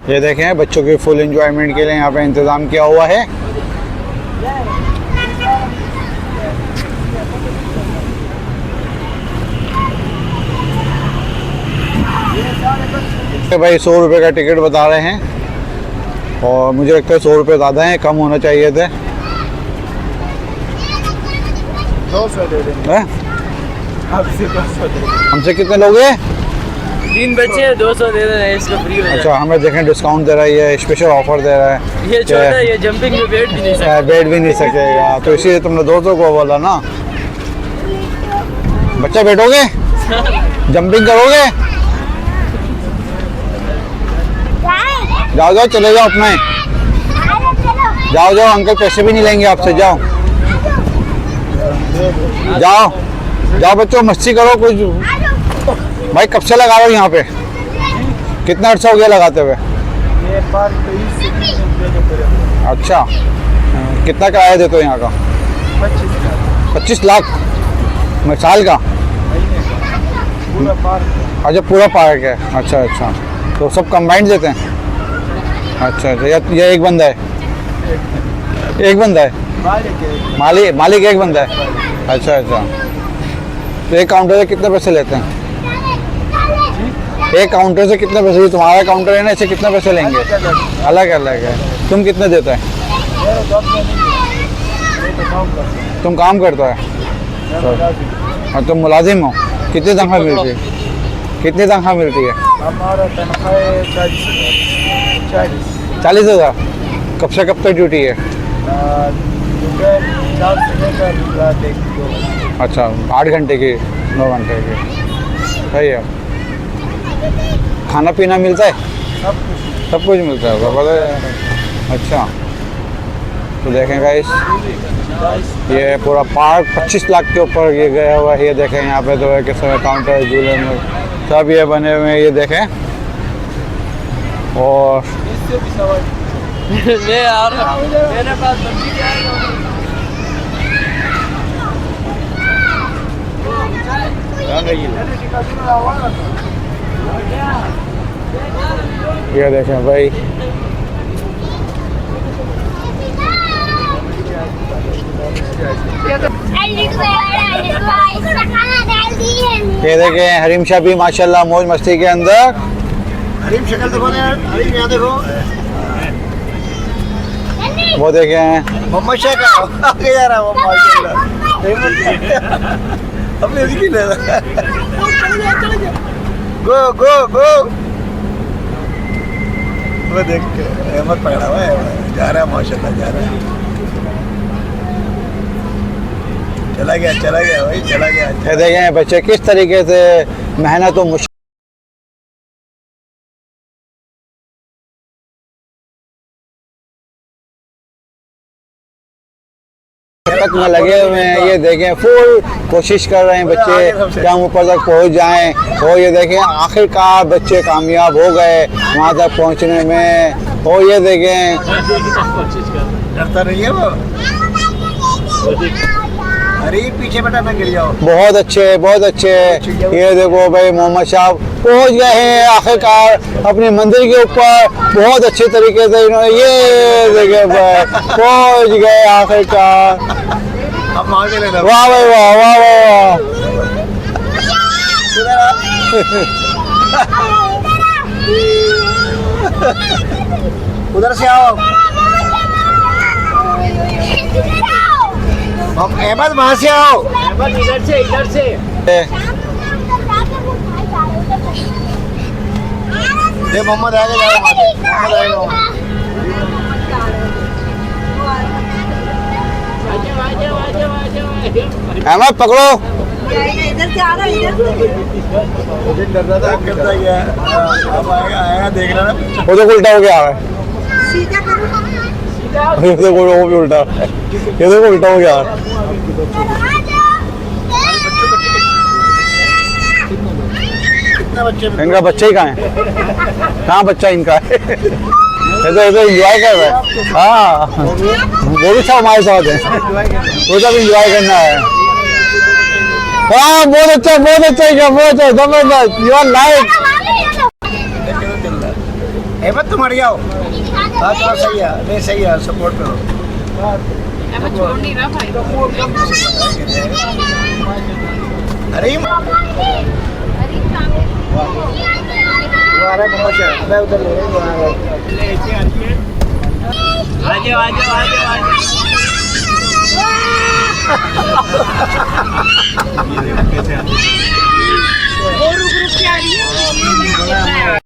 ये देखें बच्चों के फुल एंजॉयमेंट के लिए यहाँ पे इंतज़ाम किया हुआ है। भाई 100 रुपये का टिकट बता रहे हैं और मुझे लगता है 100 रुपये ज़्यादा हैं, कम होना चाहिए थे। 200 दे देंगे आपसे, 200 दे देंगे। हमसे कितने लोग हैं? 3 बच्चे हैं, 200 दे रहे हैं, इसको फ्री हो जाएगा। अच्छा, हमें देखें डिस्काउंट दे रहा है, ये स्पेशल ऑफर दे रहा है। ये छोटा है, ये जंपिंग में बैठ भी नहीं सकता। बैठ भी नहीं सकेगा, तो इसीलिए तुमने 200 को बोला ना। बच्चा बैठोगे? जंपिंग करोगे? जाओ जाओ, चले जाओ अपना ही। जाओ जाओ, अंकल पैसे भी नहीं लेंगे आपसे, जाओ जाओ जाओ बच्चों, मस्ती करो कुछ। भाई कब से लगा रहे हो यहाँ पे? कितना अर्सा हो गया लगाते हुए? ये बार 23 से 30 देने पड़ेगा। अच्छा, कितना किराया देते हो यहाँ का? 25 लाख साल का? पूरा पार्क। अच्छा, पूरा पार्क है। अच्छा अच्छा, तो सब कंबाइंड देते हैं? अच्छा अच्छा, ये एक बंदा है? एक बंदा है? मालिक एक बंदा है? अच्छा अच्छा, तो एक काउंटर से कितने पैसे लेते हैं? एक काउंटर से कितने पैसे? तुम्हारा काउंटर है ना, इससे कितने पैसे लेंगे? अलग अलग है। तुम कितने देते हैं? तुम काम करता है और तुम मुलाजिम हो? कितनी तनख्वाह मिलती है? कितनी तनख्वाह मिलती है? हमारा तनख्वाह 40,000। कब से कब तक ड्यूटी है? 4 से लेकर रात 1-2। अच्छा, 8 घंटे की, 9 घंटे की, सही है। खाना पीना मिलता है? सब कुछ मिलता है, बराबर है। अच्छा, तो देखें गाइस, ये पूरा पार्क 25 लाख के ऊपर ये गया हुआ है। ये देखें यहाँ पे तो है किस समय काउंटर, झूले में सब ये बने हुए हैं, ये देखें। और ले यार, मेरे पास बच्ची क्या है? ये देखें भाई, ये देखें हरीम शाह भी माशाल्लाह मौज मस्ती के अंदर। हरीम शक्ल देखो ना यार, हरीम यहाँ देखो। वो देखें मोहम्मद शाह का आगे जा रहा है वो, माशाल्लाह। अभी उसकी ले गो गो गो। वो देख के अहमद पकड़ा हुआ है, जा रहा है माशाल्लाह, जा रहा है। चला गया भाई, चला गया। ये देखें बच्चे किस तरीके से मेहनत और मुश्किल में लगे हुए हैं। ये देखें फुल कोशिश कर रहे हैं बच्चे कि हम ऊपर तक पहुंच जाएं। और ये देखें आखिरकार बच्चे कामयाब हो गए वहां तक पहुंचने में। और ये देखें, डरता नहीं है वो। अरे पीछे बेटा ना गिर जाओ। बहुत अच्छे बहुत अच्छे। ये देखो भाई मोहम्मद शाह पहुंच गए हैं आखिरकार अपनी मंजिल के ऊपर, बहुत अच्छे तरीके से इन्होंने, ये देखे भाई पहुंच गए आखिरकार। अब आगे लेना। वाह भाई वाह, वाह वाह उधर से आओ। अब अहमद वहाँ से आओ। अहमद इधर से, इधर से। ये मोहम्मद आगे जाओ, मोहम्मद आएगा। अहमद पकड़ो। इधर से आ रहा है, इधर डर रहा था, करता गया। अब आएगा देख रहा ना। वो तो उल्टा हो गया है, सीधा करो। ये देखो वो भी उल्टा, ये देखो उल्टा हो गया। इनका बच्चा ही कहाँ है? कहाँ बच्चा इनका है? ये तो एंजॉय कर रहा है। हाँ, वो भी सब हमारे साथ है, वो सब एंजॉय करना है। हाँ बहुत अच्छा, बहुत अच्छा, बहुत अच्छा, जबरदस्त। You are like. हेमंत तुम हट जाओ। हाँ चलो सही है, नहीं सही है, सपोर्ट करो। छोड़ नहीं रहा भाई। अरे तुम्हारा प्रमोशन मैं उधर ले आ जाओ आ जाओ आ जाओ और ग्रुप की आ रही है।